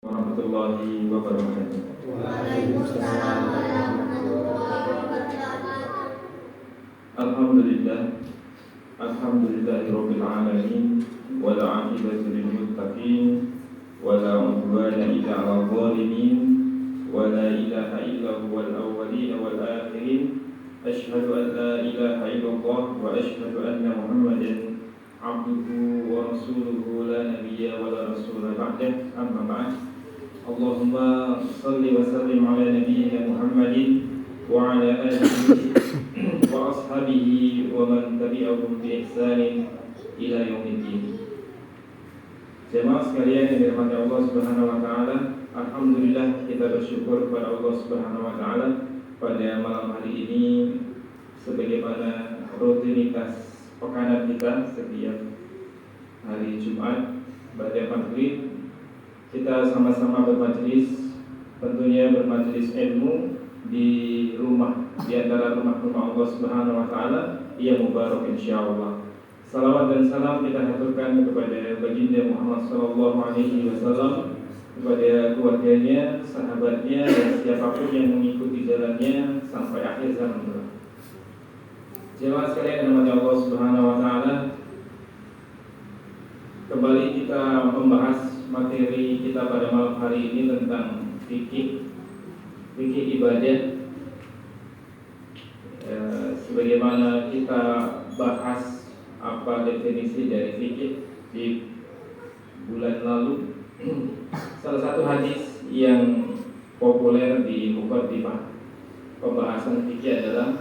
Warahmatullahi wabarakatuh. Waalaikumsalam warahmatullahi wabarakatuh. Alhamdulillah, alhamdulillahirabbil alamin, wal 'aqibatu lil muttaqin, wala 'udwana illa 'alal zalimin, wala ilaha illa huwal awwalin wal akhirin. Asyhadu an la ilaha illallah wa asyhadu anna Muhammadan 'abduhu wa rasuluhu la nabiyya wa la rasula ba'dah. Amma ba'd. Allahumma salli wa sallim ala nabiyyina Muhammadin wa ala alihi wa ashabihi wa man tabi'ahum bi ihsanin ila yaumiddin. Jemaah sekalian yang dirahmati Allah Subhanahu wa taala, alhamdulillah kita bersyukur kepada Allah Subhanahu wa taala pada malam hari ini sebagaimana rutinitas pekanan kita setiap hari Jumat pada maghrib kita sama-sama bermajelis, tentunya bermajelis ilmu di rumah, di antara rumah-rumah Allah Subhanahu wa taala yang mubarak insyaallah. Salawat dan salam kita haturkan kepada baginda Muhammad sallallahu alaihi wasallam, kepada keluarganya, sahabatnya dan siapapun yang mengikuti jalannya sampai akhir zaman. Jemaah sekalian yang dirahmati Allah Subhanahu wa taala, kembali kita membahas materi kita pada malam hari ini tentang fikih ibadah. Sebagaimana kita bahas apa definisi dari fikih di bulan lalu, salah satu hadis yang populer di muqaddimah pembahasan fikih adalah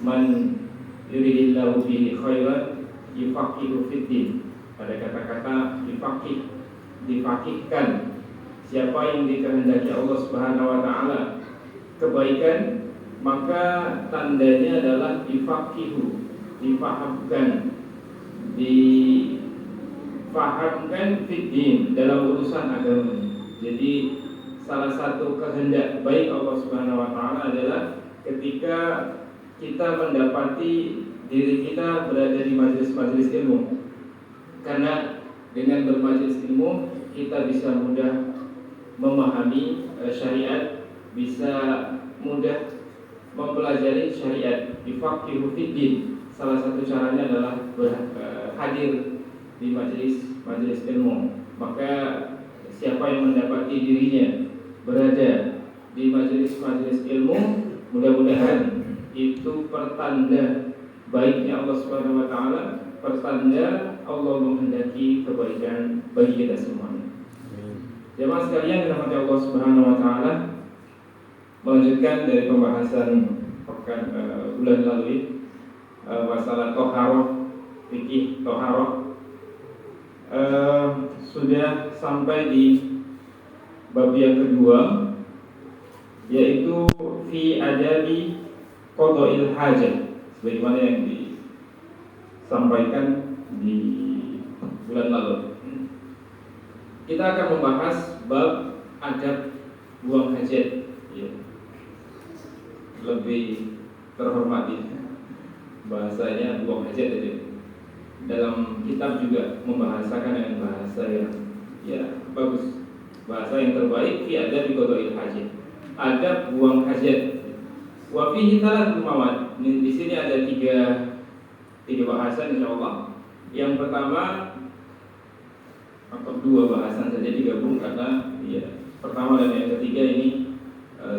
man yuridillahu bihi khairan yufaqihu fiddin. Pada kata-kata difaqihkan, siapa yang dikehendaki Allah Subhanahu wa taala kebaikan, maka tandanya adalah difaqihu, difahamkan fiddin, dalam urusan agama. Jadi salah satu kehendak baik Allah Subhanahu wa taala adalah ketika kita mendapati diri kita berada di majelis-majelis ilmu. Karena dengan bermajelis ilmu kita bisa mudah memahami syariat, bisa mudah mempelajari syariat. Difaqihu fiddin, salah satu caranya adalah hadir di majelis ilmu. Maka siapa yang mendapati dirinya berada di majelis ilmu, mudah-mudahan itu pertanda baiknya Allah Subhanahu wa taala, pertanda Allah menghendaki kebaikan bagi kita semuanya. Jemaah sekalian yang dirahmati Allah Subhanahu wa taala, melanjutkan dari pembahasan bulan lalu masalah toharoh, fikih toharoh, sudah sampai di bab yang kedua, yaitu fi adabi qada'il hajah, sebagaimana yang disampaikan di bulan lalu. Kita akan membahas bab adab buang hajat, ya. Lebih terhormati bahasanya buang hajat aja. Dalam kitab juga membahasakan dengan bahasa yang bagus, bahasa yang terbaik, fi adab qada'il hajat, adab buang hajat. Wa fihi thalath mawad. Di sini ada tiga bahasan insyaallah. Yang pertama atau dua bahasan saja digabung karena pertama dan yang ketiga ini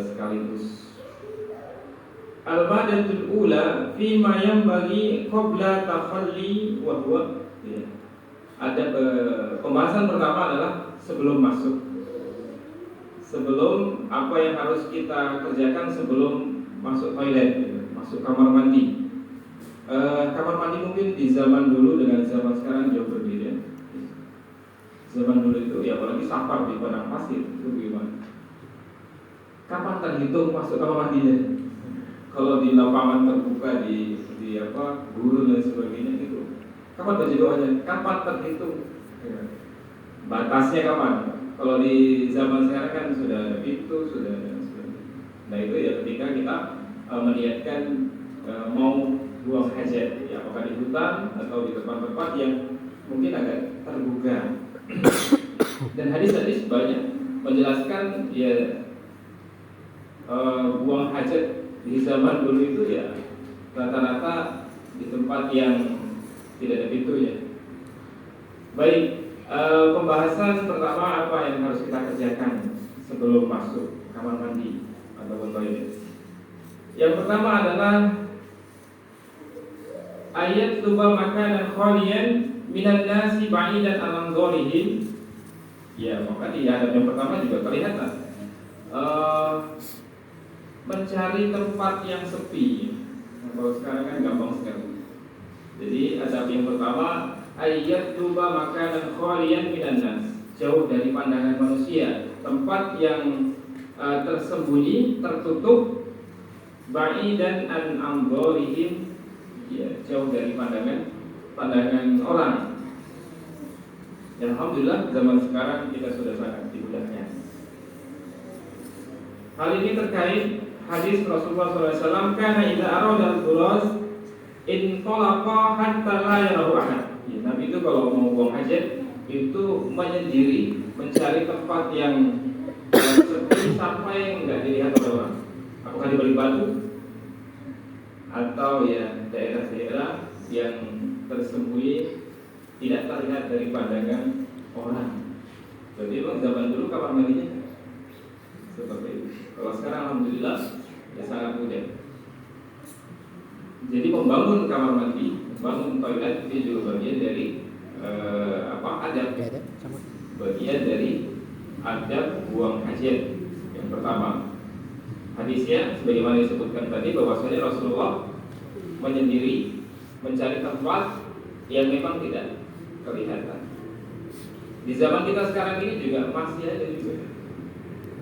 sekaligus. Al-madatul ula fi ma yanbaghi qabla takhalli wa huwa. Ada pembahasan pertama adalah sebelum apa yang harus kita kerjakan sebelum masuk toilet, masuk kamar mandi. Kamar mandi mungkin di zaman dulu dengan zaman sekarang jauh berbeda. Zaman dulu itu apalagi safar di padang pasir itu gimana? Kapan terhitung masuk kamar mandinya? Kalau di lapangan terbuka di gurun dan sebagainya gitu, kapan baju doanya? Kapan terhitung? Batasnya kapan? Kalau di zaman sekarang kan sudah ada pintu, sudah ada sebagainya. Nah itu ketika kita meniatkan mau buang hajat, apakah di hutan atau di tempat-tempat yang mungkin agak terbuka. Dan hadis-hadis banyak menjelaskan ya buang hajat di zaman dulu itu ya rata-rata di tempat yang tidak ada pintunya. Baik, pembahasan pertama apa yang harus kita kerjakan sebelum masuk kamar mandi atau toilet. Yang pertama adalah ayat tuba makanan khalian minan nasi ba'idan an anzurihim. Ya, maka di adab yang pertama juga terlihat mencari tempat yang sepi. Nah, kalau sekarang kan gampang sekali. Jadi adab yang pertama ayat tuba makanan khalian minan nas, jauh dari pandangan manusia, tempat yang tersembunyi, tertutup, ba'idan an anzurihim, ya, jauh dari pandangan orang. Dan alhamdulillah zaman sekarang kita sudah sangat dimudahkan. Hal ini terkait hadis Rasulullah SAW, karena idza arada al-khuraz intalaqa hatta la yarahu ahad. Ya, Nabi itu kalau mau buang hajat itu menyendiri, mencari tempat yang sepi sampai nggak dilihat oleh orang. Apakah di balik batu atau ya daerah-daerah yang tersembunyi tidak terlihat dari pandangan orang. Jadi memang zaman dulu kamar mandinya seperti itu. Kalau sekarang alhamdulillah ya sangat mudah. Jadi membangun kamar mandi, membangun toilet itu juga bagian dari adab. Bagian dari adab buang hajat. Yang pertama, hadisnya sebagaimana disebutkan tadi bahwasanya Rasulullah menyendiri mencari tempat yang memang tidak kelihatan. Di zaman kita sekarang ini juga masih ada juga.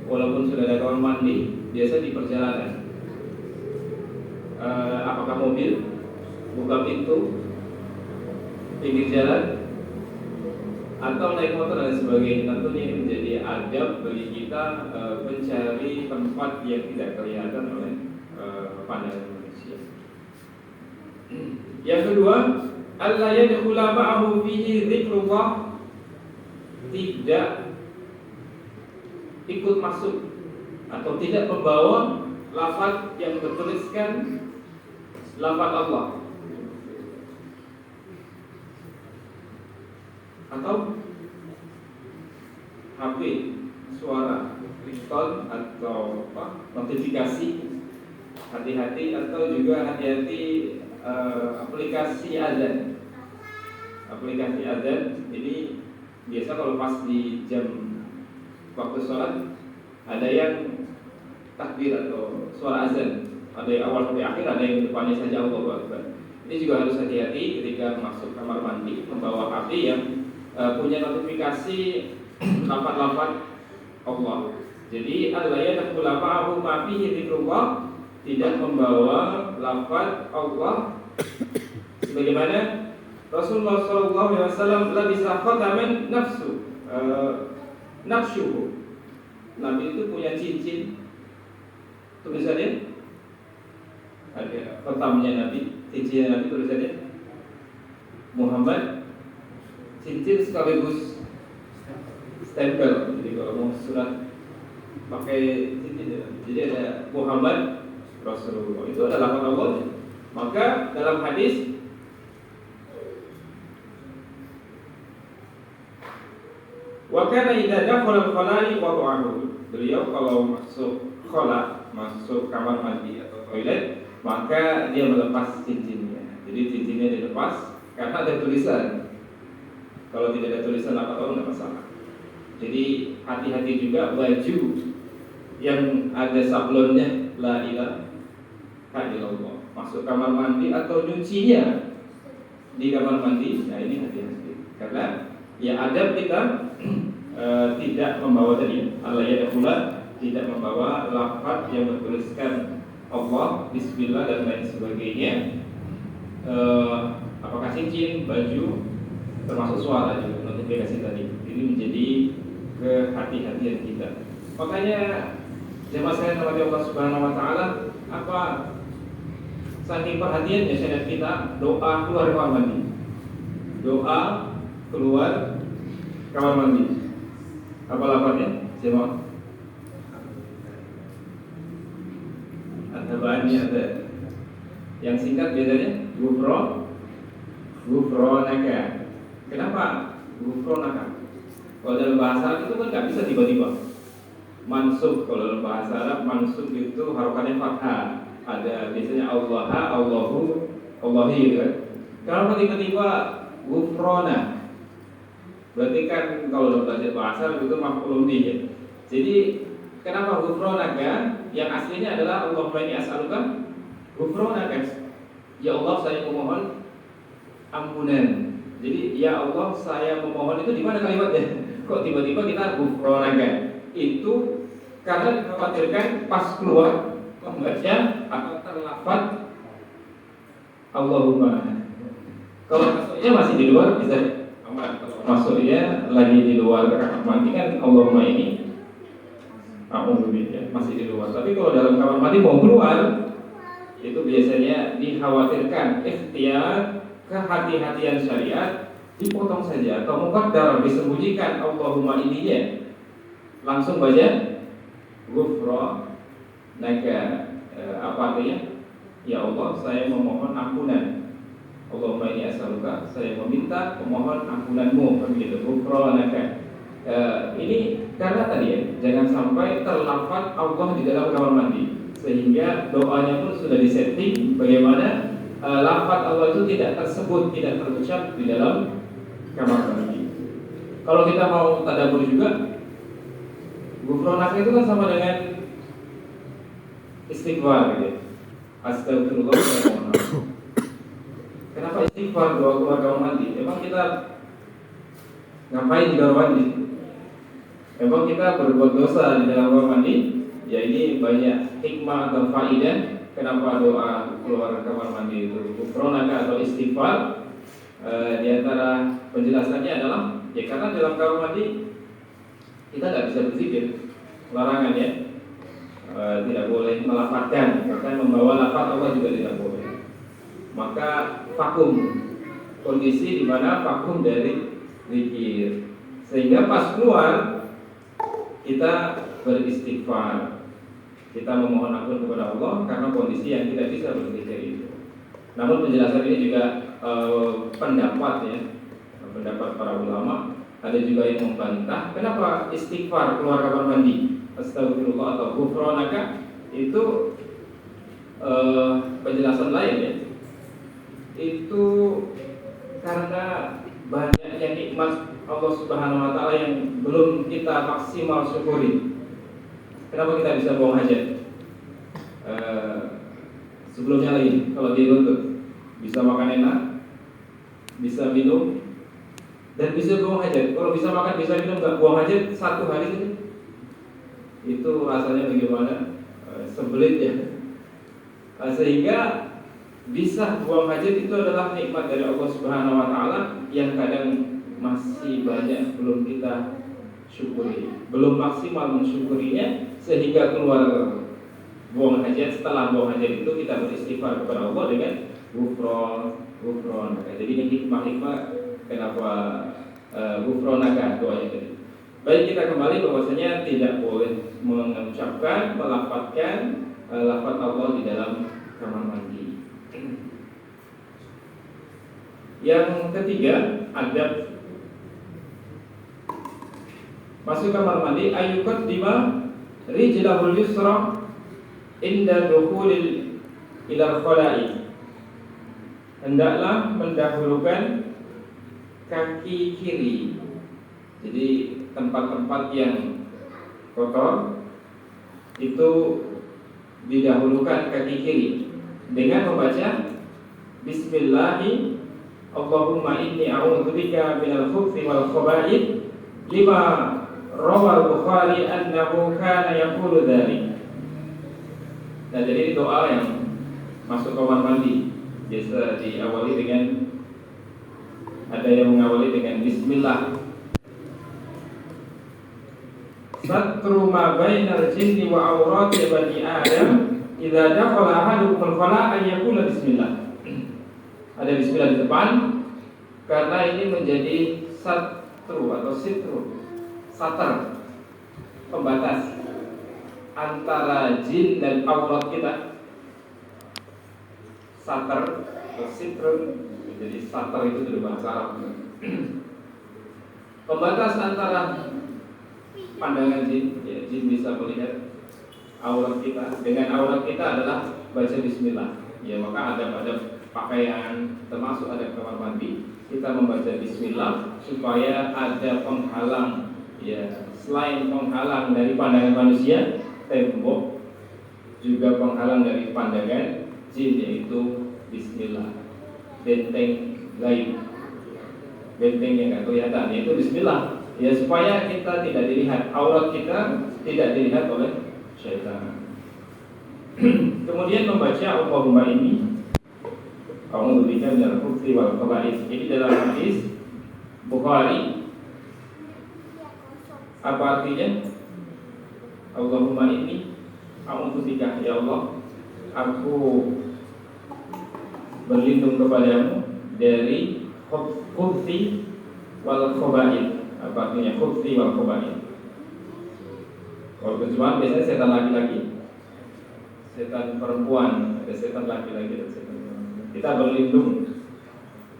Walaupun sudah ada kamar mandi, biasa di perjalanan, apakah mobil buka pintu pinggir jalan atau naik motor dan sebagainya, tentunya ini menjadi adab bagi kita mencari tempat yang tidak kelihatan oleh pandangan manusia. Yang kedua, alla yadkhula ma'ahu fihi dzikrullah, tidak ikut masuk atau tidak membawa lafaz yang bertuliskan lafaz Allah, atau HP, suara, ringtone atau notifikasi. Hati-hati, atau juga hati-hati aplikasi azan. Aplikasi azan ini biasa kalau pas di jam waktu sholat ada yang takbir atau suara azan, ada yang awal sampai akhir, ada yang depannya saja Allahu Akbar. Ini juga harus hati-hati ketika masuk kamar mandi membawa HP yang punya notifikasi lafaz-lafaz Allah. Jadi alla yadkhulu ma'ahu ma fihi dzikrullah, tidak membawa lafaz Allah, sebagaimana Rasulullah SAW labisa khataman nafsuhu. Nabi itu punya cincin, tulisannya ada khatamnya Nabi, cincinnya Nabi, tulisannya Muhammad, cincin sekaligus stempel. Jadi kalau mau surat pakai cincin, jadi ada Muhammad Rasulullah, itu adalah lafaz Allah. Maka dalam hadis wa kana idza dakhala al-khala'i wada'ahu, beliau kalau masuk khala, masuk kamar mandi atau toilet, maka dia melepas cincinnya. Jadi cincinnya dilepas karena ada tulisan. Kalau tidak ada tulisan apa tahu enggak masalah. Jadi hati-hati juga baju yang ada sablonnya la ilaha illallah, masuk kamar mandi atau nyucinya di kamar mandi. Nah ini hati-hati, karena ya adab kita tidak membawa tadi Allah yadkhula, tidak membawa lafaz yang bertuliskan Allah, Bismillah dan lain sebagainya. Apakah cincin, baju, termasuk suara juga notifikasi tadi. Ini menjadi kehati-hatian kita. Makanya jemaah sekalian rahmati Allah Subhanahu wa taala, apa saking perhatiannya syariat kita doa keluar kamar mandi. Doa keluar kamar mandi. Apa lafaznya? Siapa? Ada bahannya ada. Yang singkat biasanya gufronaka. Kenapa gufronaka? Kalau dalam bahasa Arab itu kan nggak bisa tiba-tiba mansub. Kalau dalam bahasa Arab mansub itu harokannya fathah. Ada biasanya Allah, Allahu, Allahi gitu kan. Kalau tiba-tiba gufrona, berarti kan kalau dalam bahasa Arab itu maf'ulun bih ya. Jadi kenapa gufronaka? Yang aslinya adalah Allahumma inni as'aluka gufronaka. Ya Allah, saya memohon ampunan. Jadi ya Allah, saya memohon itu di mana kalimatnya? Kok tiba-tiba kita gufronaka? Itu karena dikhawatirkan pas keluar membaca atau terlafaz Allahumma. Kalau masuknya masih di luar bisa aman. Masuknya lagi di luar kamar mandi kan Allahumma ini masih di luar. Tapi kalau dalam kamar mandi mau keluar, itu biasanya dikhawatirkan ikhtiar kehati-hatian syariat dipotong saja atau muqaddar disembunyikan Allahumma ininya. Langsung baca gufronaka. Apa artinya? Ya Allah, saya memohon ampunan. Allahumma inni as'aluka, saya memohon ampunanmu. Begitu, gufronaka. Ini karena tadi ya, jangan sampai terlafaz Allah di dalam kamar mandi, sehingga doanya pun sudah disetting bagaimana lafaz Allah itu tidak tersebut, tidak terucap di dalam kamar mandi. Kalau kita mau tadabbur juga, gufronaka itu kan sama dengan istighfar gitu. Astagfirullah. Kenapa istighfar doa keluar kamar mandi? Emang kita ngapain di kamar mandi? Emang kita berbuat dosa di dalam kamar mandi? Ya ini banyak hikmah atau faidah kenapa doa keluar kamar mandi itu gufronaka atau istighfar. Di antara penjelasannya adalah ya karena dalam kamar mandi kita tidak bisa berzikir, larangan ya. Tidak boleh melafazkan, bahkan membawa lafaz Allah juga tidak boleh. Maka vakum, kondisi di mana vakum dari zikir, sehingga pas keluar kita beristighfar, kita memohon ampun kepada Allah karena kondisi yang tidak bisa berzikir itu. Namun penjelasan ini juga pendapat ya, pendapat para ulama. Ada juga yang membantah kenapa istighfar keluar kamar mandi, astagfirullah atau gufronaka itu penjelasan lain ya. Itu karena banyaknya nikmat Allah Subhanahu wa taala yang belum kita maksimal syukuri. Kenapa kita bisa buang hajat? Sebelumnya lagi kalau diruntut bisa makan enak, bisa minum, dan bisa buang hajat. Kalau bisa makan, bisa minum, nggak buang hajat satu hari saja, itu rasanya bagaimana? Sebelit ya. Sehingga bisa buang hajat itu adalah nikmat dari Allah Subhanahu wa taala yang kadang masih banyak belum kita syukuri, belum maksimal mensyukurinya, sehingga keluar buang hajat. Setelah buang hajat itu kita beristighfar kepada Allah dengan gufron. Jadi ini hikmah kenapa gufronaka doanya tadi. Baik, kita kembali bahwasanya tidak boleh mengucapkan, melafazkan lafaz Allah di dalam kamar mandi. Yang ketiga, adab masuk kamar mandi, ayukat dima rijlahul yusra inda dukhulil ilal khala'i. Hendaklah mendahulukan kaki kiri. Jadi tempat-tempat yang kotor itu didahulukan kaki kiri dengan membaca Bismillahi Allahumma inni a'udzubika minal khubuthi wal khaba'ith lima rawal Bukhari annahu kana yaqulu dzalik. Nah, jadi ini doa yang masuk kamar mandi biasa diawali dengan, ada yang mengawali dengan Bismillah. Satru ma bainal jinni wa awrati bani Adam idza dakhala ahadukum al-khala' an yaqula bismillah. Ada bismillah di depan karena ini menjadi satru atau sitru, satar pembatas antara jin dan aurat kita. Satar atau sitrun, jadi satar itu dari bahasa Arab. Pembatas antara pandangan jin, ya, jin bisa melihat aurat kita. Dengan aurat kita adalah baca bismillah. Ya, maka ada pakaian, termasuk ada kamar mandi, kita membaca bismillah supaya ada penghalang, ya, selain penghalang dari pandangan manusia, tembok, juga penghalang dari pandangan jin, yaitu bismillah. Benteng gaib, benteng yang nggak kelihatan, yaitu bismillah. Ya, supaya kita tidak dilihat, aurat kita tidak dilihat oleh syaitan. Kemudian membaca Allahumma ini a'udzubika minal khubuthi wal khaba'ith. Ini dalam hadis Bukhari. Apa artinya? Allahumma ini a'udzubika, ya Allah, aku berlindung kepadamu dari khubuthi wal khaba'ith. Apa artinya khubuthi wal khaba'ith? Kalau terjemahan biasanya setan laki-laki, setan perempuan, ada setan laki-laki dan setan perempuan. Kita berlindung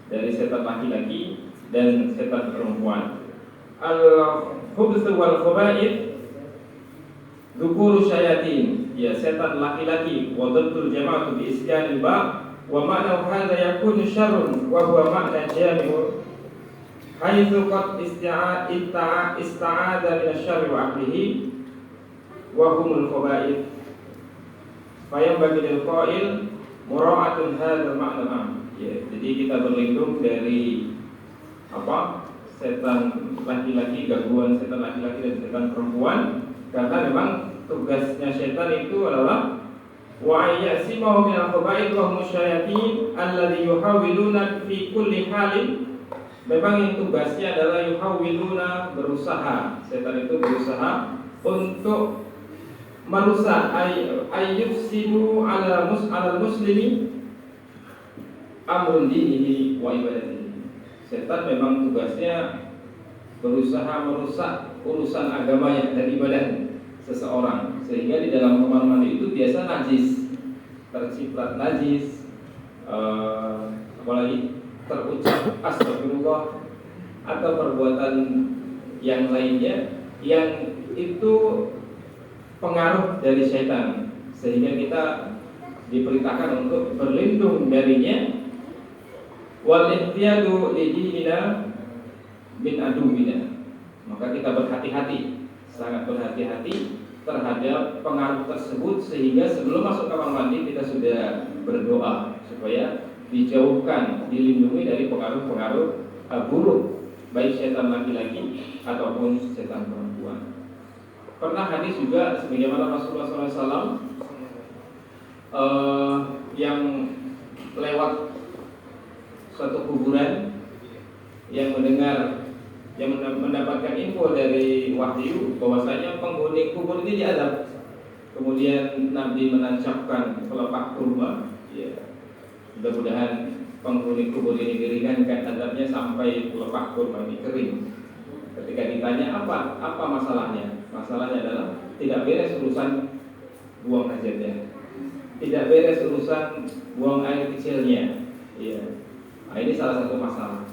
dari setan laki-laki dan setan perempuan. Al-khubthu wal khaba'ith dzukuru syayatin, ya, setan laki-laki. Wa dhatul jama'atu bi isyanil ba wa ma'na hadza yakunu syarrun wa huwa ma'na jami'u haitsu qad ista'ada min asy-syarri wa ahlihi wa humul khaba'ith. Fayam bagi lil qail mura'atun hadzal ma'na. Ya, jadi kita berlindung dari apa? Setan laki-laki, gangguan setan laki-laki dan setan perempuan, karena memang tugasnya setan itu adalah wa yasimahu min al-khaba'ith wa hum syayatin alladhi yuhawiluna fi kulli halin. Memang yang tugasnya adalah yuhawiluna, berusaha. Setan itu berusaha untuk merusak, ayyufsidu ala muslimi amrun dinihi wa ibadatihi. Setan memang tugasnya berusaha merusak urusan agamanya dan ibadah seseorang, sehingga di dalam kamar mandi itu biasa najis, terciprat najis, apalagi terucap astagfirullah atau perbuatan yang lainnya yang itu pengaruh dari syaitan, sehingga kita diperintahkan untuk berlindung darinya. Wal ihtiyadu li dinina min aduwina. Maka kita berhati-hati, sangat berhati-hati terhadap pengaruh tersebut, sehingga sebelum masuk kamar mandi kita sudah berdoa supaya dijauhkan, dilindungi dari pengaruh-pengaruh buruk, baik setan laki-laki ataupun setan perempuan. Pernah hadis juga sebagaimana Rasulullah SAW yang lewat suatu kuburan, yang mendapatkan info dari wahyu bahwasanya penghuni kubur ini diazab. Kemudian Nabi menancapkan pelepah kurma, ya, mudah-mudahan penghuni kubur ini diringankan azabnya sampai pelepah kurma ini kering. Ketika ditanya apa masalahnya, masalahnya adalah tidak beres urusan buang hajatnya, tidak beres urusan buang air kecilnya. Ya. Nah, ini salah satu masalah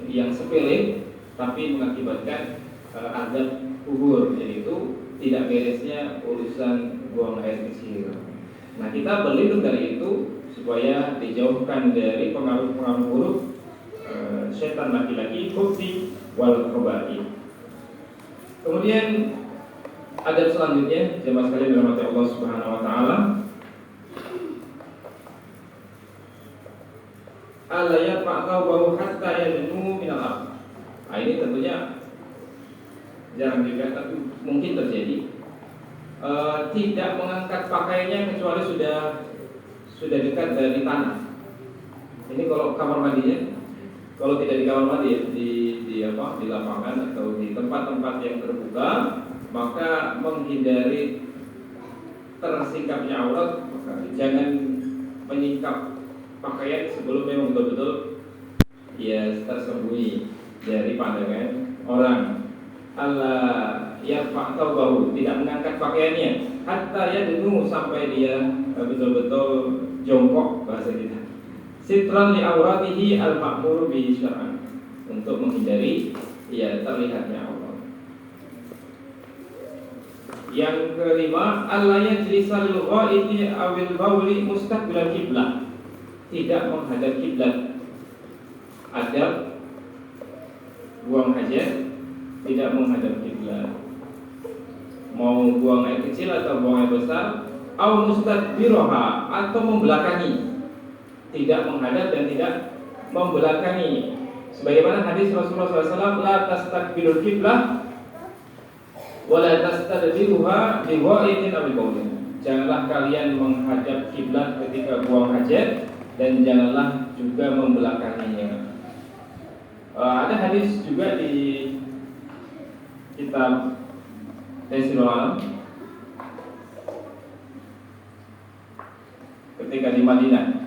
yang sepele tapi mengakibatkan azab kubur, yaitu tidak beresnya urusan buang air kecil. Nah, kita berlindung dari itu supaya dijauhkan dari pengaruh-pengaruh buruk setan laki-laki, khubuthi wal khaba'ith. Kemudian adab selanjutnya, jemaah sekalian dirahmati Allah Subhanahu wa taala, alla yaqa'u hatta yadnu min al-ard. Nah, ini tentunya jarang juga, tapi mungkin terjadi. Tidak mengangkat pakaiannya kecuali sudah dekat dari tanah. Ini kalau kamar mandinya, kalau tidak di kamar mandi, di lapangan atau di tempat-tempat yang terbuka, maka menghindari tersingkapnya aurat, maka jangan menyingkap pakaian sebelum memang betul-betul ya tersembunyi dari pandangan orang. Allah yarfa' thawbahu, tidak mengangkat pakaiannya, hatta yadnu, sampai dia betul-betul jongkok bahasa kita. Sitran li auratihi al-ma'muru bihi syar'an, untuk menghindari ya terlihatnya aurat. Yang kelima, alla yajlisa lil ghaiti awil bauli mustaqbilal qiblah, tidak menghadap kiblat. Adab buang hajat tidak menghadap kiblat. Mau buang air kecil atau buang air besar, au mustadbiroha, atau membelakangi, tidak menghadap dan tidak membelakangi. Sebagaimana hadis Rasulullah SAW, la tastakbirul kiblah wa la tastadbiruha bi ghaitin aw baulin. Janganlah kalian menghadap kiblat ketika buang hajat, dan janganlah juga membelakanginya. Ada hadis juga di kitab Taisirul Alam ketika di Madinah,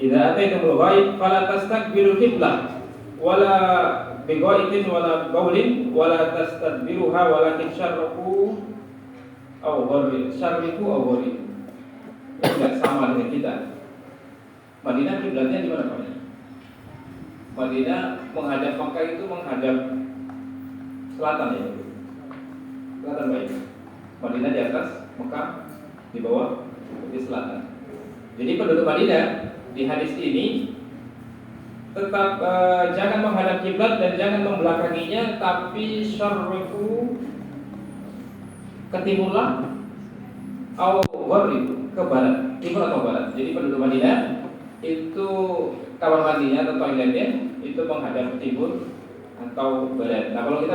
idza ataitumul ghaib fala tastakbirul qiblah wala bighaitin wala baulin wala tastadbiruha walakin syarriqu aw syarriqu aw ghariqu. Enggak sama dengan kita. Madinah kiblatnya di mana Pak? Madinah menghadap Makkah itu menghadap selatan ya. Selatan baik. Madinah di atas, Makkah di bawah, di selatan. Jadi penduduk Madinah di hadis ini tetap jangan menghadap kiblat dan jangan membelakanginya, tapi syarriqu, ke timurlah, au gharibu, ke barat, timur atau barat. Jadi penduduk Madinah itu kamar mandinya atau toiletnya itu menghadap timur atau barat. Nah kalau kita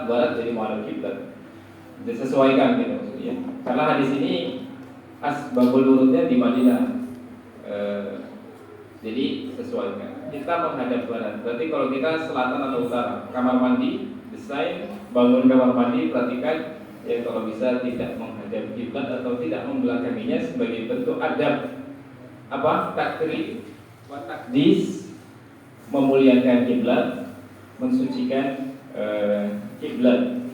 barat jadi menghadap kiblat. Disesuaikan gitu maksudnya. Karena hadis ini asbabul wurudnya di Madinah. Jadi sesuaikan. Kita menghadap barat. Berarti kalau kita selatan atau utara, kamar mandi desain bangun kamar mandi, perhatikan ya kalau bisa tidak menghadap kiblat atau tidak membelakanginya sebagai bentuk adab takrim wa takdis, memuliakan kiblat, mensucikan kiblat.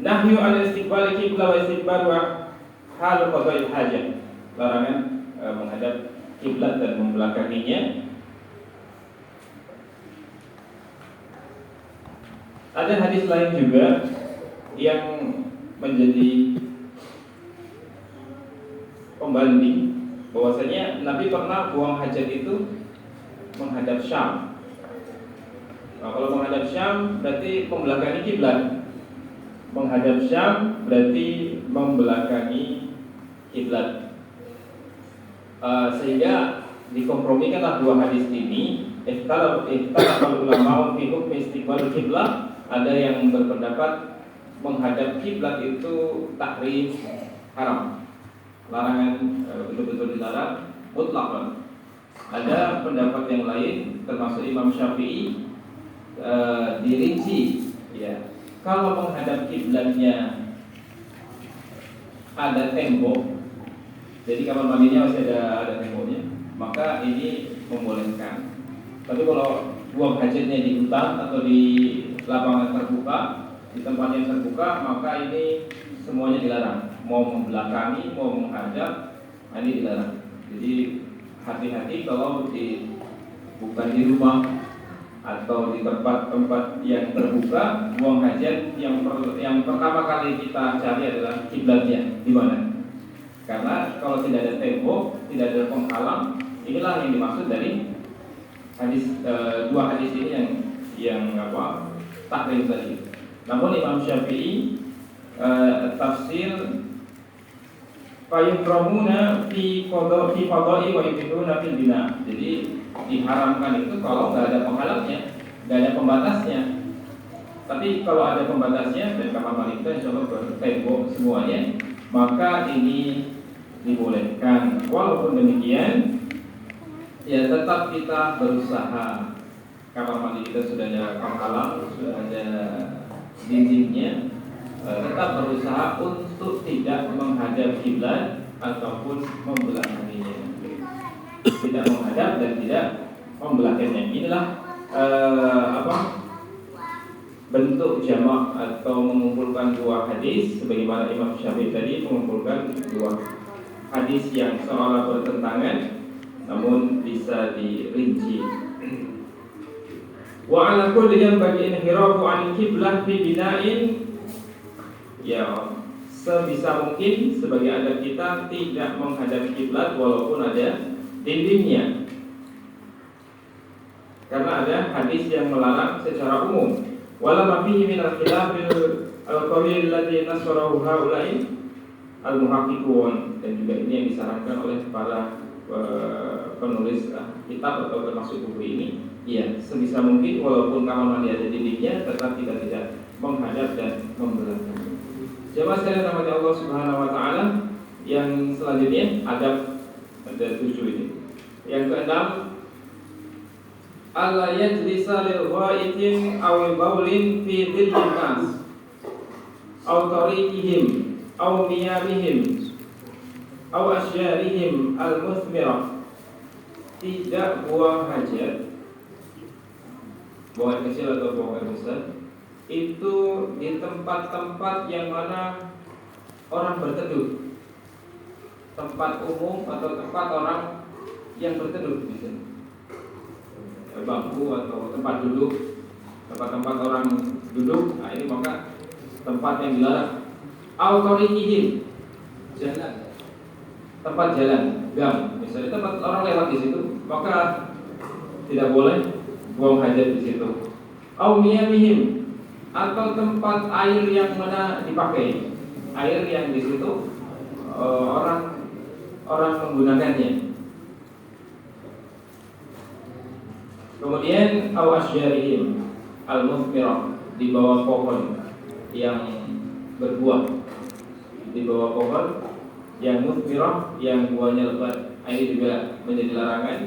Nahyu al-istiqbal kiblat wa istiqbal wa hal qada'il hajat, larangan menghadap kiblat dan membelakanginya. Ada hadis lain juga yang menjadi pembanding bahwasanya Nabi pernah buang hajat itu menghadap Syam. Nah, kalau menghadap Syam berarti membelakangi kiblat. Menghadap Syam berarti membelakangi kiblat. Sehingga dikompromikanlah dua hadis ini. Ikhtalafal ulama fi hukmi istiqbalul kiblah. Ada yang berpendapat menghadap kiblat itu tahrim, haram, larangan, betul-betul dilarang mutlak. Ada pendapat yang lain termasuk Imam Syafi'i dirinci ya, kalau menghadap kiblatnya ada tembok, jadi kamar mandinya masih ada temboknya, maka ini membolehkan. Tapi kalau buang hajatnya di hutan atau di lapangan terbuka, di tempat yang terbuka, maka ini semuanya dilarang. Mau membelakangi, mau menghadap, ini dilarang. Jadi hati-hati kalau bukan di rumah atau di tempat-tempat yang terbuka, buang hajat yang pertama kali kita cari adalah kiblatnya di mana. Karena kalau tidak ada tembok, tidak ada penghalang, inilah yang dimaksud dari hadis, dua hadis ini yang tahrim tadi. Namun Imam Syafi'i tafsir fayukramuna fi qada'i wa yubiduna fil bina. Jadi diharamkan itu kalau nggak ada penghalangnya, nggak ada pembatasnya. Tapi kalau ada pembatasnya dan kamar mandi itu insyaallah bertembok semuanya, maka ini dibolehkan. Walaupun demikian, ya tetap kita berusaha. Kamar mandi kita sudah ada penghalang, sudah ada dindingnya, tetap berusaha untuk tidak menghadap kiblat ataupun membelakanginya. Tidak menghadap dan tidak membelakanginya. Inilah bentuk jamak atau mengumpulkan dua hadis, sebagaimana Imam Syafi'i tadi mengumpulkan dua hadis yang seolah bertentangan namun bisa dirinci. Wa ala kulli yanbaghi inhirafu 'anil qiblah fi bina'in, ya sebisa mungkin sebagai adab kita tidak menghadap kiblat walaupun ada dindingnya, karena ada hadis yang melarang secara umum. Wala ma fihi min al-khilafil al-qalil alladhi nasarahu haula'i al-muhaqqiqun, dan juga ini yang disarankan oleh para penulis kitab atau termasuk buku ini. Iya, sebisa mungkin walaupun kamar mandi ada dindingnya, tetap kita tidak menghadap dan membelakang. Jemaah sekalian rahmati Allah Subhanahu wa taala, yang selanjutnya ada 7 ini. Yang keenam, alla yajlisa lil ghaitin aw baulin fi dhillin nas aw tariqihim aw miyamihim aw asyarihim al-muthmirah. Tidak buang hajat, buang air kecil atau buang air besar, itu di tempat-tempat yang mana orang berteduh, tempat umum atau tempat orang yang berteduh di sini, bangku atau tempat duduk, tempat-tempat orang duduk. Nah ini maka tempat yang dilarang. Autorikihim, jalan, tempat jalan, gang, misalnya tempat orang lewat di situ, maka tidak boleh buang hajat di situ. Au miyamihim, atau tempat air yang mana dipakai, air yang di situ orang menggunakannya. Kemudian au asyarihim al-muthmirah, di bawah pohon yang berbuah, di bawah pohon yang muthmirah, yang buahnya lebat. Ini juga menjadi larangan.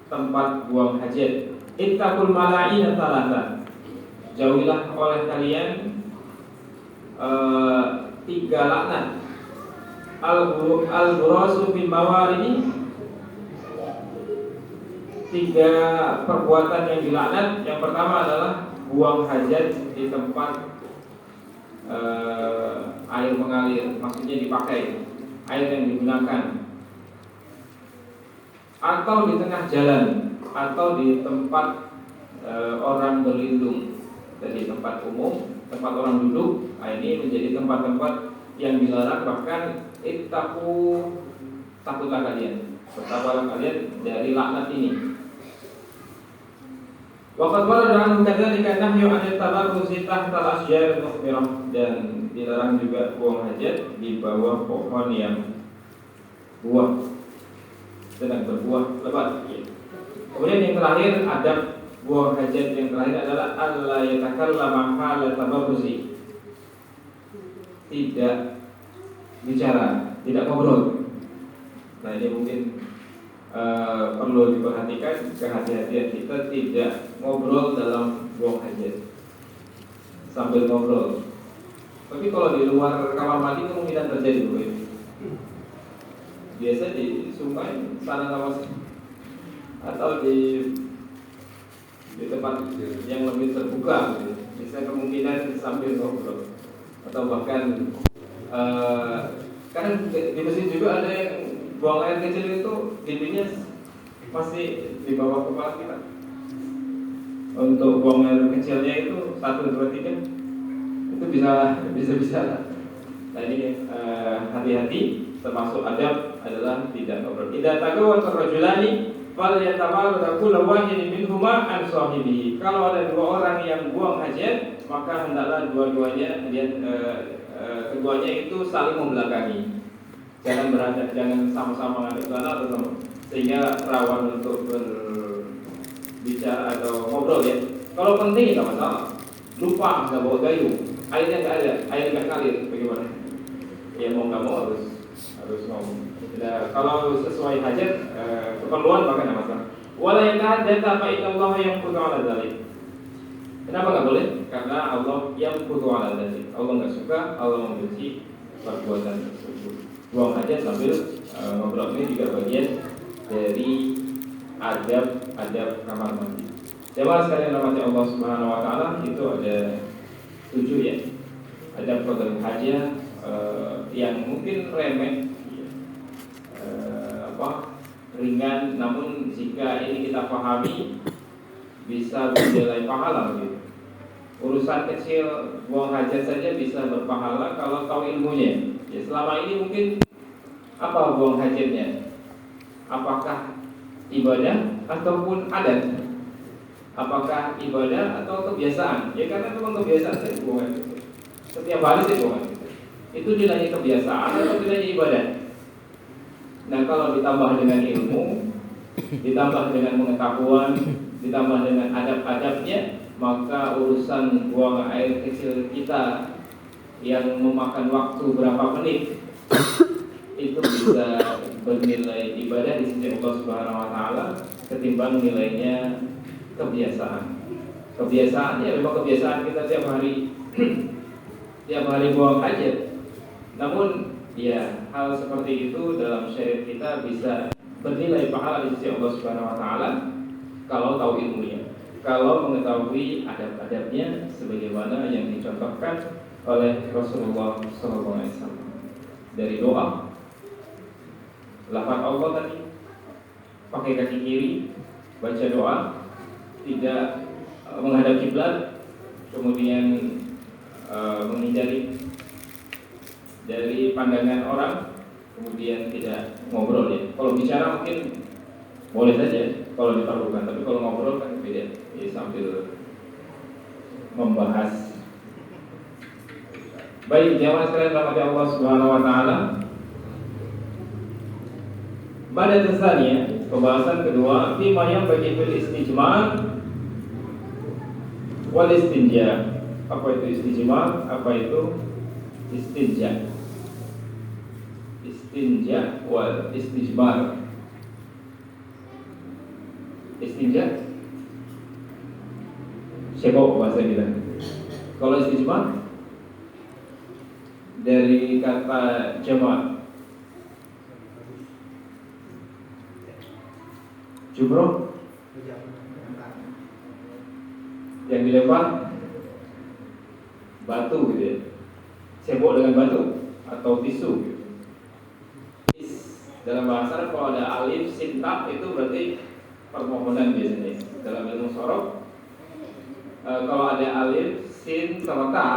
Tempat buang hajat. Ittaqul mala'in thalatha, jauhilah oleh kalian 3 laknat. Al-ghurasu bil mawaridi, 3 perbuatan yang dilaknat. Yang pertama adalah buang hajat di tempat air mengalir, maksudnya dipakai, air yang digunakan, atau di tengah jalan, atau di tempat orang berlindung. Jadi tempat umum, tempat orang duduk. Nah, ini menjadi tempat-tempat yang dilarang. Bahkan takutlah kalian, bertakwalah kalian dari laknat ini. Waqad warada anhu kadzalika nahyu 'anil tabarruzi tahta al-asyjar al-muthmirah, dan dilarang juga buang hajat di bawah pohon yang buah sedang berbuah lebat. Kemudian yang terakhir, adab buang hajat yang terakhir adalah alla yatakallama hala tabarruzi, tidak bicara, tidak ngobrol. Nah ini mungkin perlu diperhatikan kehati-hatian kita, tidak ngobrol dalam buang hajat, sambil ngobrol. Tapi kalau di luar kamar mandi kemungkinan terjadi begitu. Biasa di sungai sana kawasan, atau di tempat yang lebih terbuka, bisa kemungkinan sambil ngobrol. Atau bahkan karena di masjid juga ada yang buang air kecil itu dindingnya masih di bawah kepala kita. Untuk buang air kecilnya itu 1, 2, 3 itu bisa. Nah ini hati-hati, termasuk adab adalah tidak ngobrol. Idza tagawwat ar-rajulani fal yatamarra kullu wahidin minhuma an sahibihi. Kalau ada 2 orang yang buang hajat, maka hendaklah dua-duanya keduanya itu saling membelakangi. Jangan berhadap, jangan sama-sama menghadap sana atau sehingga rawan untuk berbicara atau ngobrol ya. Kalau penting tidak masalah. Lupa nggak bawa gayu, airnya nggak ada, air nggak ngalir, bagaimana? Ya mau nggak mau harus ngomong. Kalau sesuai hajat keperluan maka tidak masalah. Wala yatahaddatsa fa innallaha yanqutu 'ala dzalik. Kenapa nggak boleh? Karena Allah yanqutu 'ala dzalik. Allah nggak suka, Allah membenci perbuatan tersebut. Buang hajat sambil ngobrol ini juga bagian dari adab kamar mandi. Jemaah sekalian rahmati Allah Subhanahu wa taala, itu ada 7 ya. Ada program hajah yang mungkin remeh, ringan, namun jika ini kita pahami bisa bernilai pahala gitu. Urusan kecil buang hajat saja bisa berpahala kalau tahu ilmunya. Ya, selama ini mungkin apa buang hajatnya? Apakah ibadah ataupun adat? Apakah ibadah atau kebiasaan? Ya karena memang kebiasaan saya buang hajat. Setiap hari saya buang hajat. Itu nilainya kebiasaan atau nilainya ibadah? Nah, kalau ditambah dengan ilmu, ditambah dengan pengetahuan, ditambah dengan adab-adabnya, maka urusan buang air kecil kita yang memakan waktu berapa menit itu bisa bernilai ibadah di sisi Allah Subhanahu wa taala ketimbang nilainya kebiasaan. Kebiasaannya memang kebiasaan kita tiap hari buang hajat. Namun ya, hal seperti itu dalam syariat kita bisa bernilai pahala di sisi Allah Subhanahu wa taala kalau tahu ilmunya, kalau mengetahui adab-adabnya sebagaimana yang dicontohkan oleh Rasulullah SAW. Dari doa, lafaz Allah tadi, pakai kaki kiri, baca doa, tidak menghadap kiblat, kemudian menghindari dari pandangan orang, kemudian tidak ngobrol ya. Kalau bicara mungkin boleh saja kalau diperlukan, tapi kalau ngobrol kan beda. Ya, sambil membahas. Baik, jamaah sekalian rahmati Allah Subhanahu wa taala. Pada dasarnya pembahasan kedua, tema yang bagi fil istijmar wal istinja. Apa itu istijmar? Apa itu istinja? Istinja wal istijmar. Istinja siapa bahasa kita? Kalau istijmar dari kata jama' jumroh yang dilempar batu gitu ya, sibuk dengan batu atau tisu gitu. Dalam bahasa kalau ada alif sin ta itu berarti permohonan biasanya. Dalam ilmu sorof kalau ada alif sin sama ta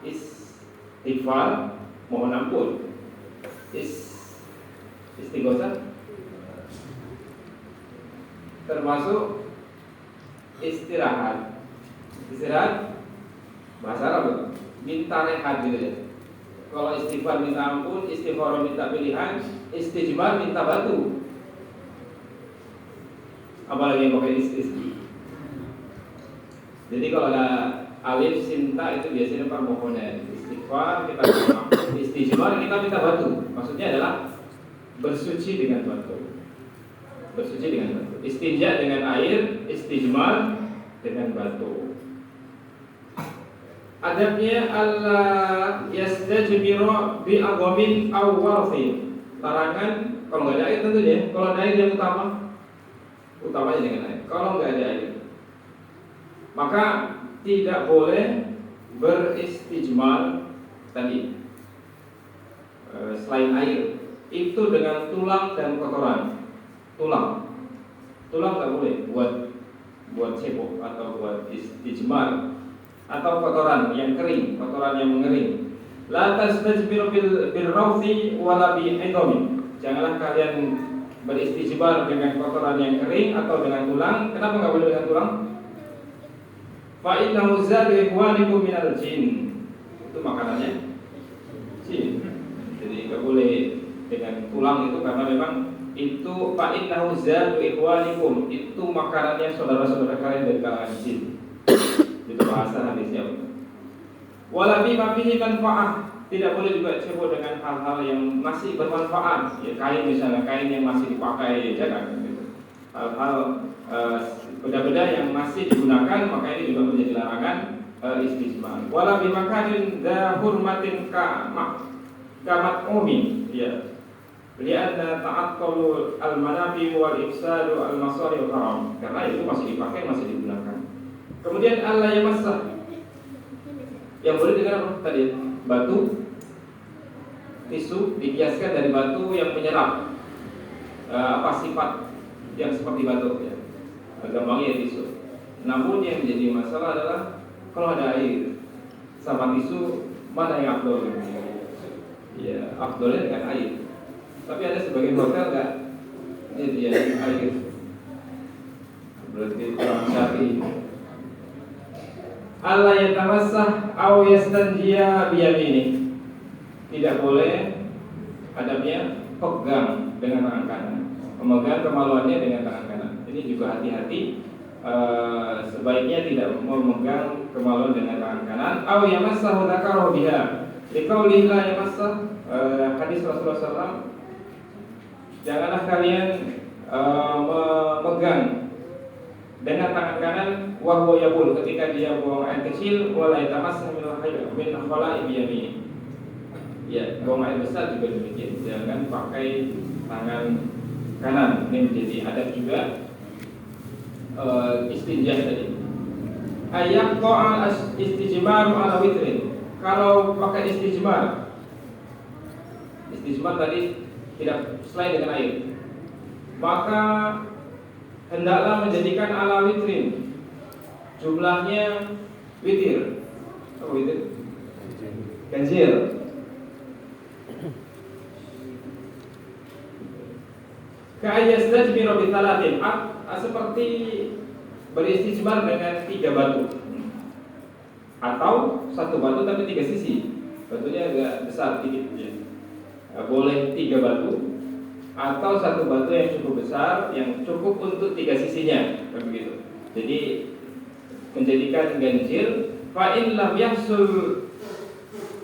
istighfar, mohon ampun. Istighosah termasuk istirahat. Istirahat bahasa Arab minta rehat gitu ya. Kalau istighfar minta ampun, istighfar minta pilihan, istijmar minta batu. Apalagi yang pakai isti. Jadi kalau ada alif sinta itu biasanya permohonan. Istighfar kita minta ampun, istijmar kita minta batu. Maksudnya adalah bersuci dengan batu. Bersuci dengan batu. Istinja dengan air, istijmar dengan batu. Adabnya Allah yastajmiru bi aghamin aw warfin. Larangan kalau nggak ada air tentunya. Kalau ada air yang utamanya dengan air. Kalau nggak ada air, maka tidak boleh beristijmar tadi selain air itu dengan tulang dan kotoran. Tulang nggak boleh buat cebok atau buat istijmar. Atau kotoran yang kering, kotoran yang mengering. La tastajmiru bil rawthi wala bi idhamin. Janganlah kalian beristijmar dengan kotoran yang kering atau dengan tulang. Kenapa enggak boleh dengan tulang? Fa innahu zadu ikhwanikum minal jin. Itu makanannya jin. Jadi enggak boleh dengan tulang itu karena memang itu fa innahu zadu ikhwanikum. Itu makanannya saudara-saudara kalian dari kalangan jin. Itu bahasa hadisnya. Wala bima fihi manfaah. Tidak boleh juga cebok dengan hal-hal yang masih bermanfaat. Ya, kain misalnya, kain yang masih dipakai, jangan gitu. Hal-hal benda-benda yang masih digunakan, maka ini juga menjadi larangan istijmar. Wala bima kanin da hurmatin kamat umi. Ya. Lianna ta'attulu al-manafi wal ifsadu al-masari haram. Karena itu masih dipakai, masih digunakan. Kemudian Allah yamassah. Yang boleh dengan apa tadi? Batu, tisu dikiaskan dari batu yang menyerap apa sifat yang seperti batu ya. Gampangnya tisu. Namun yang menjadi masalah adalah kalau ada air sama tisu, mana yang afdol? Ya, afdolnya dengan air. Tapi ada sebagian hotel enggak dia air. Berarti kurang syar'i. Allah yatamassah aw yastanjiya biyamini. Tidak boleh adabnya pegang dengan tangan kanan. Memegang kemaluannya dengan tangan kanan. Ini juga hati-hati. Sebaiknya tidak memegang kemaluan dengan tangan kanan. Aw yamassahu dzakarahu biha. Liqauli la yamassah, hadis Rasulullah SAW. Janganlah kalian memegang dengan tangan kanan wa huwa yabul, ketika dia buang air kecil, wala yatamassah min khala'i biyamini. Ya, buang air besar juga demikian. Jangan pakai tangan kanan. Ini menjadi adab juga. Istinja tadi. Ayat qa'al istijmar ala witrin. Kalau pakai istijmar tadi tidak selain dengan air, maka hendaklah menjadikan ala witrin, jumlahnya witir. Apa witir? Ganjil. Ka'ayyastajmiru bi talatin, seperti beristijmar dengan 3 batu, atau 1 batu tapi 3 sisi. Batunya agak besar sedikit ya. Boleh 3 batu atau 1 batu yang cukup besar, yang cukup untuk 3 sisinya, begitu. Jadi menjadikan ganjil. Fa in lam yahsul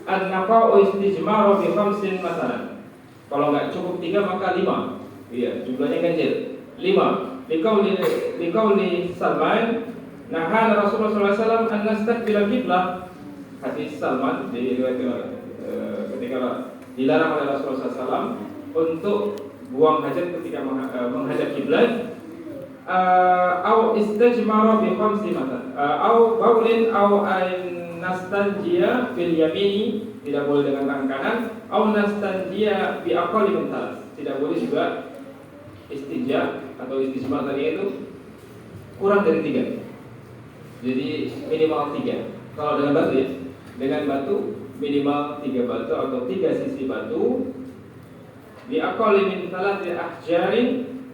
an-naqa'u istijmaru bi khamsin masalan. Kalau enggak cukup 3 maka 5. Iya, jumlahnya ganjil 5. Liqauli Salman, nahana Rasulullah SAW an nastaqbil qiblah. Hadis Salman diriwayatkan ketika dilarang oleh Rasulullah SAW untuk buang hajat ketika menghadap kiblat. Au istajmara bi khamsi matan, au baulin au nastanjia bil yamini, tidak boleh dengan tangan kanan. Au nastanjia bi aqalli min thalath, tidak boleh juga istinja atau istijmar tadi itu kurang dari 3. Jadi minimal 3. Kalau dengan batu ya, dengan batu minimal 3 batu atau 3 sisi batu. Bi aqalli min thalathi ahjarin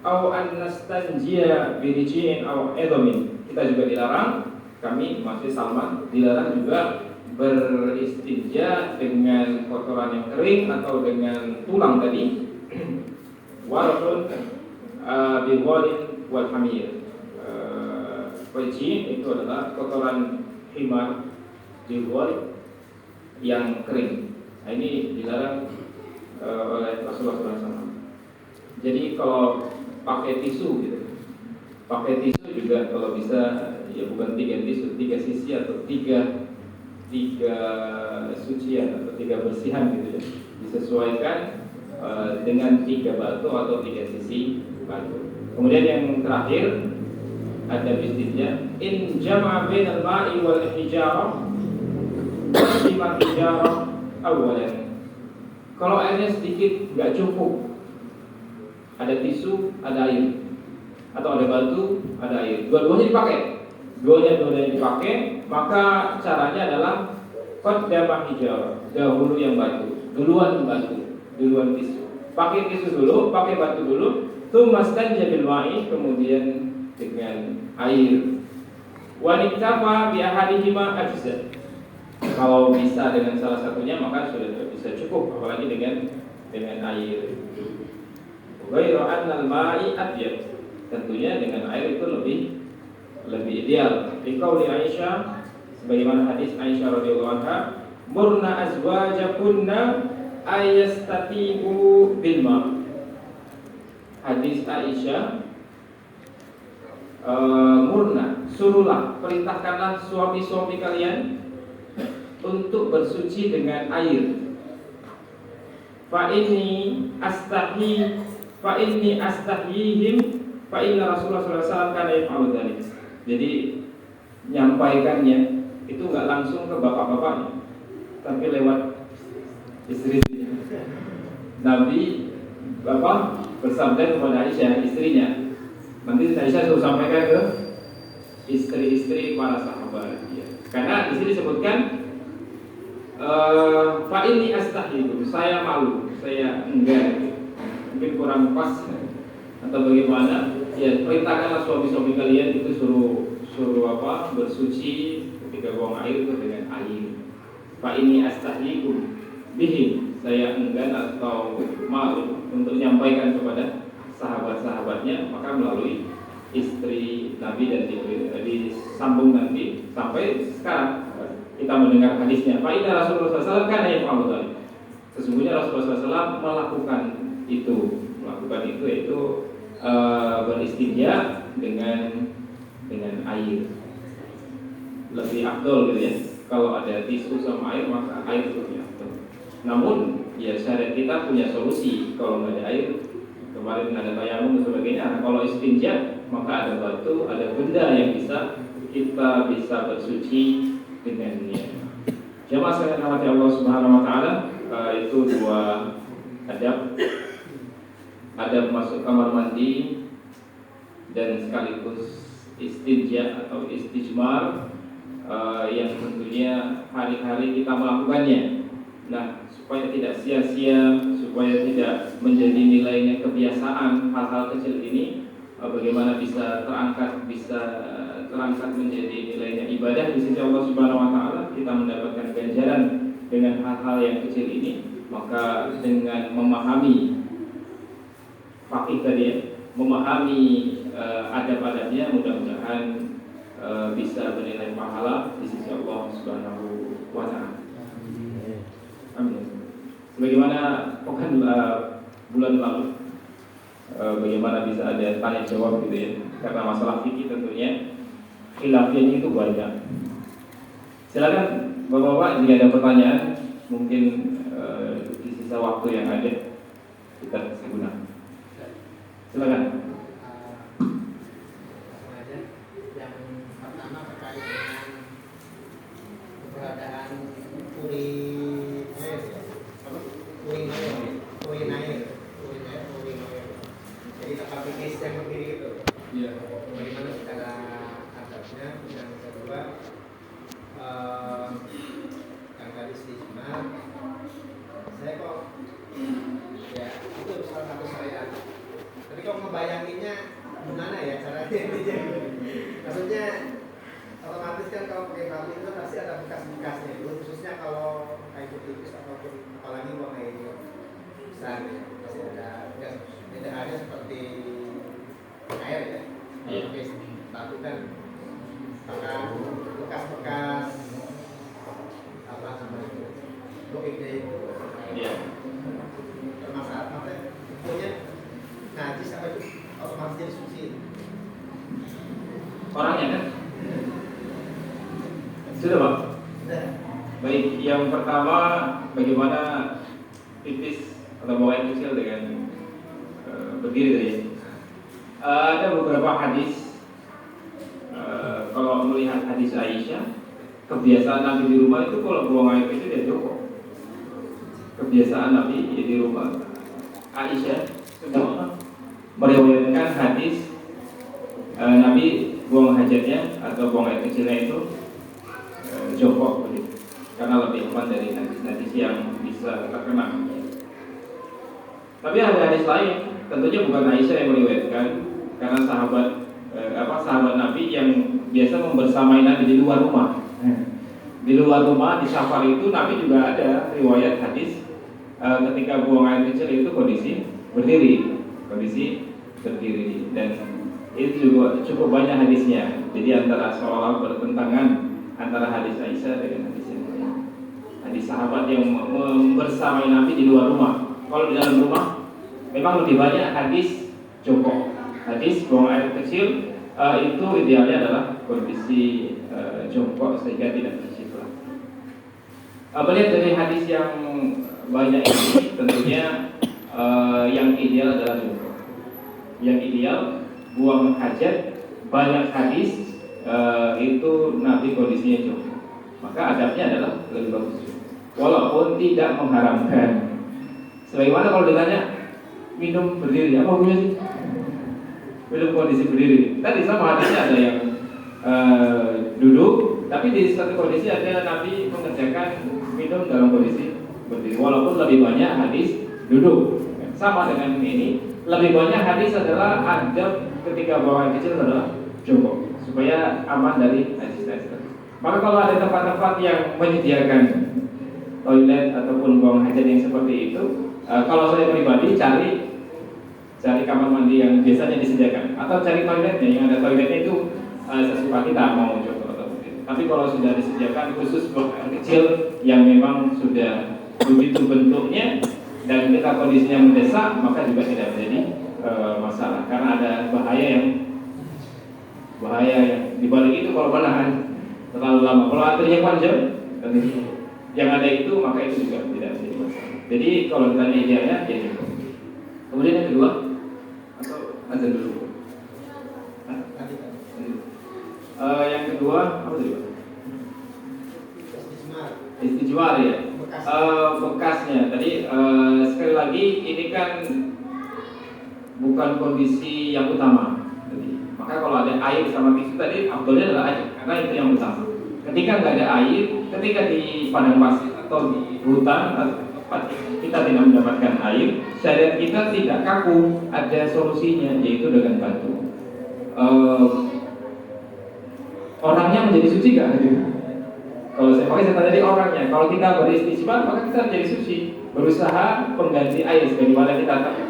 aw an nastanjiya bi rijin aw edomin. Kita juga dilarang, kami masih Salman dilarang juga beristinja dengan kotoran yang kering atau dengan tulang tadi. Walaupun biwalin wal hamir. Rijin itu adalah kotoran himar, biwal yang kering. Nah, ini dilarang oleh Rasulullah SAW. Jadi kalau pakai tisu gitu, pakai tisu juga kalau bisa ya bukan 3 tisu, 3 sisi atau 3 sucian atau 3 bersihan gitu ya, disesuaikan dengan 3 batu atau 3 sisi batu. Kemudian yang terakhir ada istinja in jama'a bainal ma'i wal hijarah, sifat hijarah awalan. Kalau airnya sedikit nggak cukup, ada tisu, ada air, atau ada batu, ada air, dua-duanya dipakai. Dua-duanya dipakai, maka caranya adalah qaddama hijarah, dahulu yang batu, duluan tisu. Pakai tisu dulu, pakai batu dulu, tsumastanja bil ma'i, kemudian dengan air. Wa niktafa bi ahadihima ajza. Kalau bisa dengan salah satunya maka sudah bisa cukup, apalagi dengan air. Ghairu annal ma'i atyab. Tentunya dengan air itu lebih ideal. Liqauli Aisyah, sebagaimana hadis Aisyah radhiyallahu anha, murna azwajakunna ayastatibu bil ma'. Hadis Aisyah, murna, suruhlah, perintahkanlah suami-suami kalian untuk bersuci dengan air. fa inni astahyihim fa inna Rasulullah sallallahu alaihi wasallam kana yaf'alu dzalik. Jadi nyampaikannya itu enggak langsung ke bapak-bapaknya, tapi lewat istri. Nabi bapak bersabda kepada Aisyah istrinya. Nanti Aisyah suruh sampaikan ke istri-istri para sahabat. Ya. Karena di sini disebutkan fa inni astahyi, saya malu, saya enggan. Mungkin kurang pas atau bagaimana? Ya, perintahkanlah suami-suami kalian itu suruh apa? Bersuci ketika buang air itu dengan air. Fa inni astahyi bihi, saya enggan atau malu untuk menyampaikan kepada sahabat-sahabatnya, maka melalui istri Nabi dan Jibril. Jadi sambung nanti sampai sekarang kita mendengar hadisnya. Fa inna Rasulullah SAW kan yang melakukan. Sesungguhnya Rasulullah SAW melakukan itu yaitu beristinja dengan air. Lebih afdol gitu ya. Kalau ada tisu sama air maka air itu lebih afdol. Namun ya syariat kita punya solusi. Kalau nggak ada air, kemarin ada tayamum dan sebagainya. Nah, kalau istinja maka ada batu, ada benda yang kita bisa bersuci dengannya. Jamaah sekalian rahmati Allah Subhanahu wa taala, itu dua adab masuk kamar mandi dan sekaligus istinja atau istijmar yang tentunya hari-hari kita melakukannya. Nah, supaya tidak sia-sia, supaya tidak menjadi nilainya kebiasaan hal-hal kecil ini, bagaimana bisa terangkat menjadi nilainya ibadah di sisi Allah Subhanahu wa taala, kita mendapatkan ganjaran dengan hal-hal yang kecil ini. Maka dengan memahami fakih tadi, memahami adab-adabnya, mudah-mudahan bisa bernilai pahala di sisi Allah Subhanahu wa taala. Amin. Sebagaimana bulan lalu, bagaimana bisa ada tanya jawab gitu ya, karena masalah fikih tentunya khilafiyahnya itu banyak. Silakan bapak-bapak jika ada pertanyaan, mungkin di sisa waktu yang ada kita bisa gunakan. Silakan. Yang pertama terkait dengan keberadaan urin air. Jadi tempat fikih yang berdiri itu. Iya. Bagaimana secara adabnya? Yang kedua, yang tadi istijmar, saya kok ya itu salah satu syariat. Tapi kok ngebayanginnya gimana ya caranya? Maksudnya otomatis kan kalau pakai kami itu pasti ada bekas-bekasnya itu, khususnya kalau kayak tipis ataupun apalagi buang air besar ya, pasti ada bekas. Tidak ada seperti air ya, tipis batu kan, maka bekas-bekas apa namanya ide itu bermasalah, makanya punya najis apa itu otomatis jadi suci orangnya kan? Sudah Pak? Sudah. Baik, yang pertama bagaimana pipis atau buang air kecil dengan berdiri tadi. Ada beberapa hadis. Kalau melihat hadis Aisyah, kebiasaan Nabi di rumah itu kalau buang air kecil dia jongkok. Kebiasaan Nabi di rumah. Aisyah sudah meriwayatkan hadis Nabi buang hajatnya atau buang air kecilnya itu jongkok begitu, karena lebih aman dari hadis-hadis yang bisa terkenang. Tapi ada hadis lain, tentunya bukan Aisyah yang meriwayatkan, karena sahabat Nabi yang biasa membersamai Nabi di luar rumah. Di luar rumah di safar itu Nabi juga ada riwayat hadis ketika buang air kecil itu kondisi berdiri, dan itu juga cukup banyak hadisnya. Jadi antara seolah bertentangan antara hadis Aisyah dengan hadis yang lain. Hadis sahabat yang membersamai Nabi di luar rumah. Kalau di dalam rumah memang lebih banyak hadis jongkok. Hadis buang air kecil itu idealnya adalah kondisi jongkok sehingga tidak terciprat. Melihat dari hadis yang banyak ini tentunya yang ideal adalah jumhur. Yang ideal buang hajat, banyak hadis itu Nabi kondisinya jumhur. Maka adabnya adalah lebih bagus. Walaupun tidak mengharamkan. Sebagaimana kalau ditanya minum berdiri, apa hukumnya sih? Minum kondisi berdiri. Tadi sama hadisnya ada yang duduk, tapi di satu kondisi ada Nabi mengerjakan minum dalam kondisi berdiri. Walaupun lebih banyak hadis duduk. Sama dengan ini, lebih banyak hadis adalah adab ketika buang air kecil adalah cukup supaya aman dari najis. Maka kalau ada tempat-tempat yang menyediakan toilet ataupun buang hajat yang seperti itu, kalau saya pribadi cari kamar mandi yang biasanya disediakan, atau cari toiletnya yang ada toiletnya itu sesuka kita mau coba atau begitu. Tapi kalau sudah disediakan khusus buang air kecil yang memang sudah begitu bentuknya dan kita kondisinya mendesak, maka juga tidak menjadi masalah karena ada bahaya yang dibalik itu kalau menahan terlalu lama. Kalau antrinya panjang, yang ada itu maka itu juga tidak menjadi masalah. Jadi kalau ditanya idealnya ya itu. Kemudian yang kedua atau azan dulu. Yang kedua apa tadi? Istijmar ya. Bekasnya tadi sekali lagi ini kan bukan kondisi yang utama. Maka kalau ada air sama tisu tadi afdolnya adalah air karena itu yang utama. Ketika nggak ada air, ketika di padang pasir atau di hutan kita tidak mendapatkan air, syariat kita tidak kaku, ada solusinya yaitu dengan batu. Orangnya menjadi suci nggak? Kalau saya tanya di orangnya. Kalau kita beristijmar maka kita menjadi suci. Berusaha pengganti air sebagaimana kita tahu.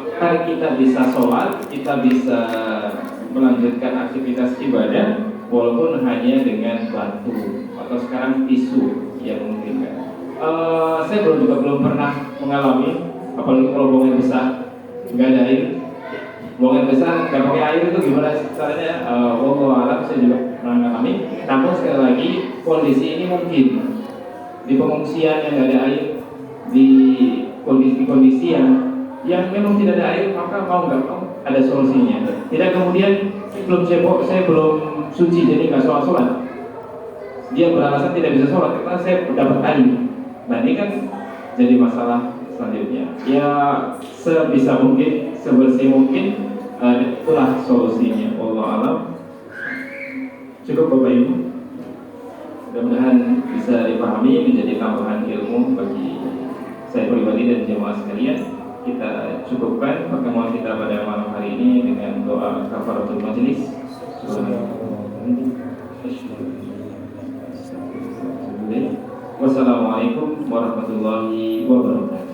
Maka kita bisa sholat, kita bisa melanjutkan aktivitas ibadah walaupun hanya dengan batu atau sekarang tisu yang memungkinkan. Saya belum pernah mengalami, apalagi kalau buang air besar nggak ada air. Buang air besar nggak pakai air itu gimana caranya? Wallahu a'lam, saya juga pernah mengalami. Namun sekali lagi kondisi ini mungkin di pengungsian yang nggak ada air, di kondisi yang memang tidak ada air, maka mau nggak mau ada solusinya. Tidak kemudian saya belum suci jadi nggak sholat. Dia beralasan tidak bisa sholat karena saya dapat air. Nah ini kan jadi masalah selanjutnya. Ya sebisa mungkin, sebersih mungkin, itulah solusinya. Wallahu a'lam. Cukup Bapak Ibu. Mudah-mudahan bisa dipahami, menjadi tambahan ilmu bagi saya pribadi dan jemaah sekalian. Kita cukupkan pertemuan kita pada malam hari ini dengan doa kafaratul majelis. Wassalamualaikum warahmatullahi wabarakatuh.